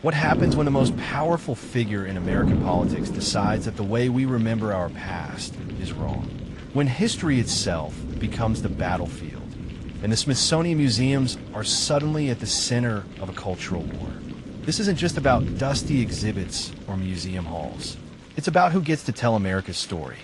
What happens when the most powerful figure in American politics decides that the way we remember our past is wrong? When history itself becomes the battlefield, and the Smithsonian museums are suddenly at the center of a cultural war. This isn't just about dusty exhibits or museum halls. It's about who gets to tell America's story.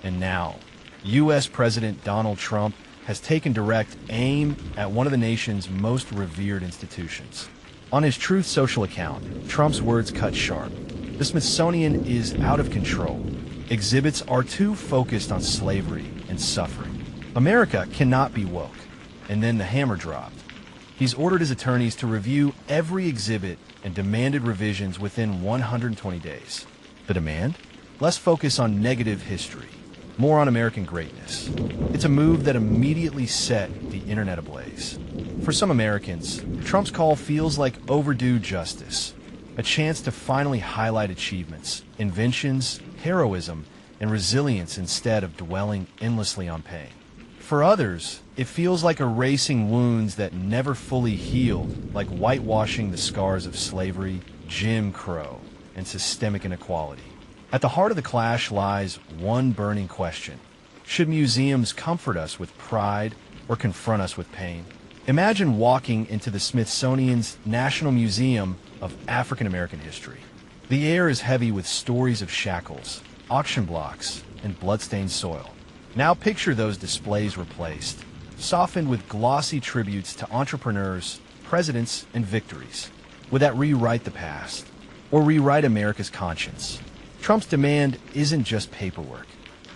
And now, U.S. President Donald Trump has taken direct aim at one of the nation's most revered institutions. On his Truth Social account, Trump's words cut sharp. The Smithsonian is out of control. Exhibits are too focused on slavery and suffering. America cannot be woke. And then the hammer dropped. He's ordered his attorneys to review every exhibit and demanded revisions within 120 days. The demand? Less focus on negative history, more on American greatness. It's a move that immediately set the internet ablaze. For some Americans, Trump's call feels like overdue justice, a chance to finally highlight achievements, inventions, heroism, and resilience instead of dwelling endlessly on pain. For others, it feels like erasing wounds that never fully healed, like whitewashing the scars of slavery, Jim Crow, and systemic inequality. At the heart of the clash lies one burning question. Should museums comfort us with pride or confront us with pain? Imagine walking into the Smithsonian's National Museum of African American History. The air is heavy with stories of shackles, auction blocks, and bloodstained soil. Now picture those displays replaced, softened with glossy tributes to entrepreneurs, presidents, and victories. Would that rewrite the past, or rewrite America's conscience? Trump's demand isn't just paperwork.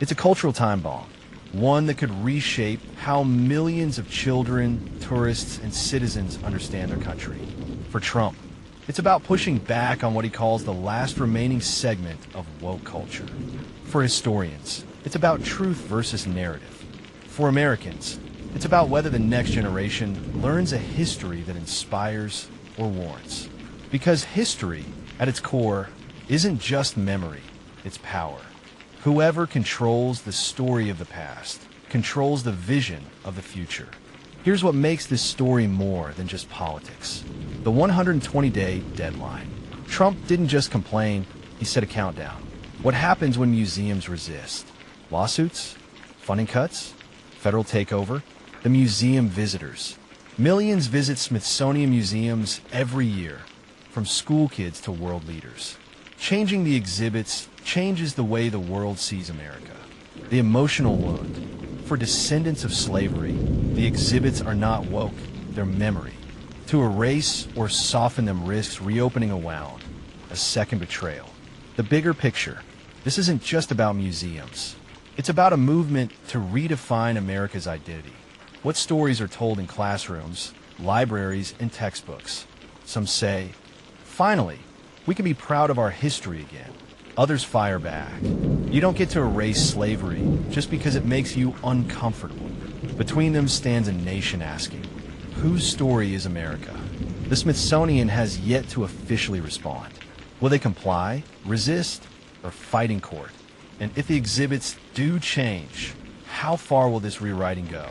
It's a cultural time bomb, one that could reshape how millions of children, tourists, and citizens understand their country. For Trump, it's about pushing back on what he calls the last remaining segment of woke culture. For historians, it's about truth versus narrative. For Americans, it's about whether the next generation learns a history that inspires or warns. Because history, at its core, isn't just memory, it's power. Whoever controls the story of the past controls the vision of the future. Here's what makes this story more than just politics. The 120-day deadline. Trump didn't just complain, he set a countdown. What happens when museums resist? Lawsuits? Funding cuts? Federal takeover? The museum visitors. Millions visit Smithsonian museums every year, from school kids to world leaders. Changing the exhibits changes the way the world sees America. The emotional wound. For descendants of slavery, the exhibits are not woke, they're memory. To erase or soften them risks reopening a wound, a second betrayal. The bigger picture. This isn't just about museums. It's about a movement to redefine America's identity. What stories are told in classrooms, libraries, and textbooks? Some say, finally, we can be proud of our history again. Others fire back. You don't get to erase slavery just because it makes you uncomfortable. Between them stands a nation asking, whose story is America? The Smithsonian has yet to officially respond. Will they comply, resist, or fight in court? And if the exhibits do change, how far will this rewriting go?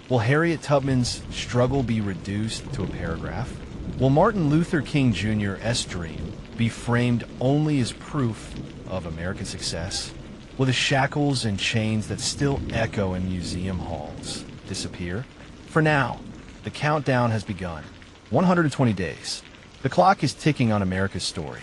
Will Harriet Tubman's struggle be reduced to a paragraph? Will Martin Luther King Jr.'s dream be framed only as proof of American success? Will the shackles and chains that still echo in museum halls disappear? For now, the countdown has begun. 120 days. The clock is ticking on America's story.